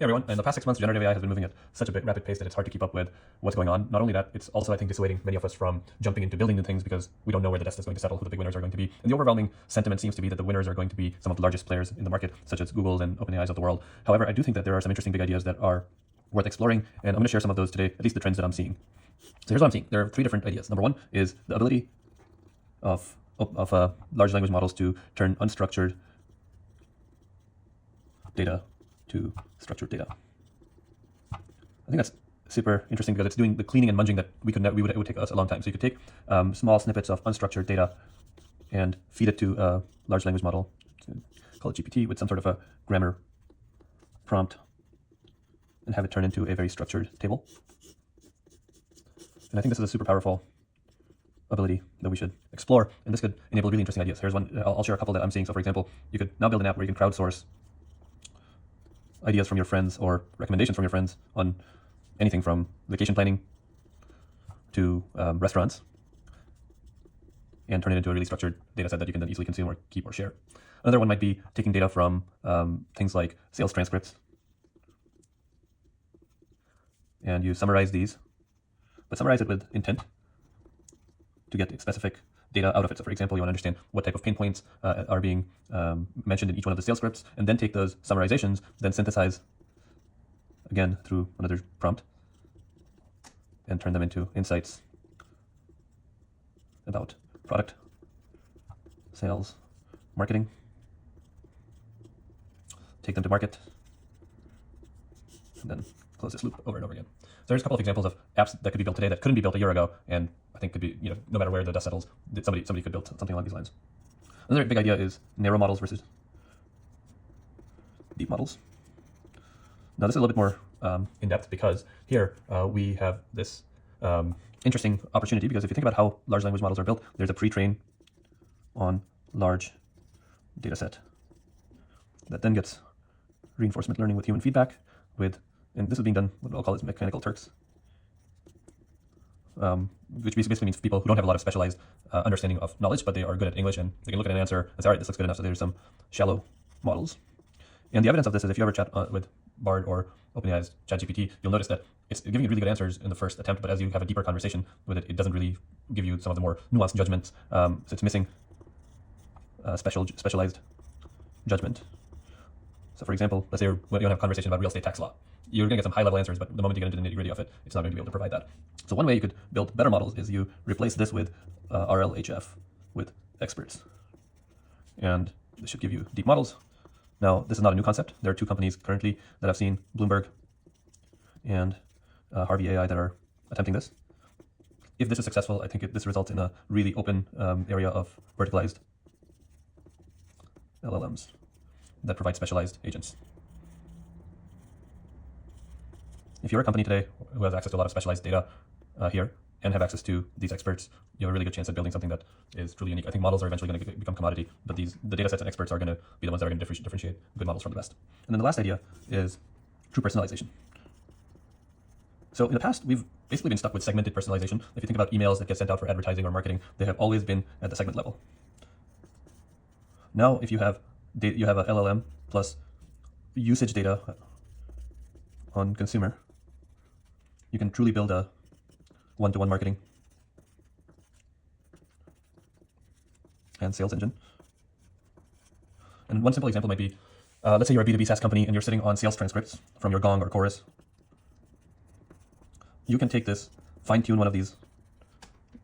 Hey everyone, in the past 6 months, generative AI has been moving at such a rapid pace that it's hard to keep up with what's going on. Not only that, it's also, I think, dissuading many of us from jumping into building new things because we don't know where the dust is going to settle, who the big winners are going to be. And the overwhelming sentiment seems to be that the winners are going to be some of the largest players in the market, such as Google's and OpenAI's of the world. However, I do think that there are some interesting big ideas that are worth exploring, and I'm going to share some of those today, at least the trends that I'm seeing. So here's what I'm seeing. There are 3 different ideas. Number 1 is the ability of large language models to turn unstructured data to structured data. I think that's super interesting because it's doing the cleaning and munging that it would take us a long time. So you could take small snippets of unstructured data and feed it to a large language model, call it GPT, with some sort of a grammar prompt, and have it turn into a very structured table. And I think this is a super powerful ability that we should explore, and this could enable really interesting ideas. Here's one. I'll share a couple that I'm seeing. So for example, you could now build an app where you can crowdsource ideas from your friends or recommendations from your friends on anything from vacation planning to restaurants, and turn it into a really structured data set that you can then easily consume or keep or share. Another one might be taking data from things like sales transcripts, and you summarize these, but summarize it with intent to get specific data out of it. So for example, you want to understand what type of pain points are being mentioned in each one of the sales scripts, and then take those summarizations, then synthesize again through another prompt, and turn them into insights about product, sales, marketing, take them to market, and then close this loop over and over again. So there's a couple of examples of apps that could be built today that couldn't be built a year ago, and I think could be, no matter where the dust settles, somebody could build something along these lines. Another big idea is narrow models versus deep models. Now this is a little bit more in depth because here we have this interesting opportunity, because if you think about how large language models are built, there's a pre-train on large data set that then gets reinforcement learning with human feedback and this is being done, what I'll call it mechanical Turks, which basically means people who don't have a lot of specialized understanding of knowledge, but they are good at English, and they can look at an answer and say, all right, this looks good enough. So there's some shallow models. And the evidence of this is if you ever chat with Bard or OpenAI's ChatGPT, you'll notice that it's giving you really good answers in the first attempt, but as you have a deeper conversation with it, it doesn't really give you some of the more nuanced judgments. So it's missing specialized judgment. So for example, let's say you want to have a conversation about real estate tax law. You're going to get some high-level answers, but the moment you get into the nitty-gritty of it, it's not going to be able to provide that. So one way you could build better models is you replace this with RLHF, with experts. And this should give you deep models. Now, this is not a new concept. There are 2 companies currently that I've seen, Bloomberg and Harvey AI, that are attempting this. If this is successful, I think this results in a really open area of verticalized LLMs that provide specialized agents. If you're a company today who has access to a lot of specialized data here and have access to these experts, you have a really good chance at building something that is truly unique. I think models are eventually going to become commodity, but the data sets and experts are going to be the ones that are going to differentiate good models from the best. And then the last idea is true personalization. So in the past, we've basically been stuck with segmented personalization. If you think about emails that get sent out for advertising or marketing, they have always been at the segment level. Now, if you have a LLM plus usage data on consumer, you can truly build a one-to-one marketing and sales engine. And one simple example might be, let's say you're a B2B SaaS company and you're sitting on sales transcripts from your Gong or Chorus. You can take this, fine-tune one of these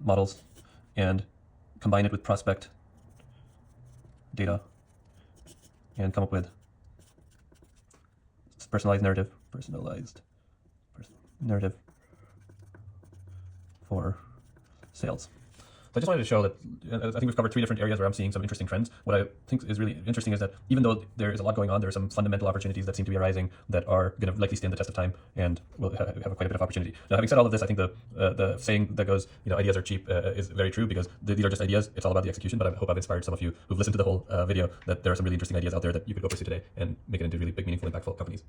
models, and combine it with prospect data and come up with personalized narrative for sales. So I just wanted to show that I think we've covered 3 different areas where I'm seeing some interesting trends. What I think is really interesting is that even though there is a lot going on, there are some fundamental opportunities that seem to be arising that are going to likely stand the test of time and will have quite a bit of opportunity. Now, having said all of this, I think the saying that goes, ideas are cheap is very true, because these are just ideas. It's all about the execution, but I hope I've inspired some of you who've listened to the whole video that there are some really interesting ideas out there that you could go pursue today and make it into really big, meaningful, impactful companies.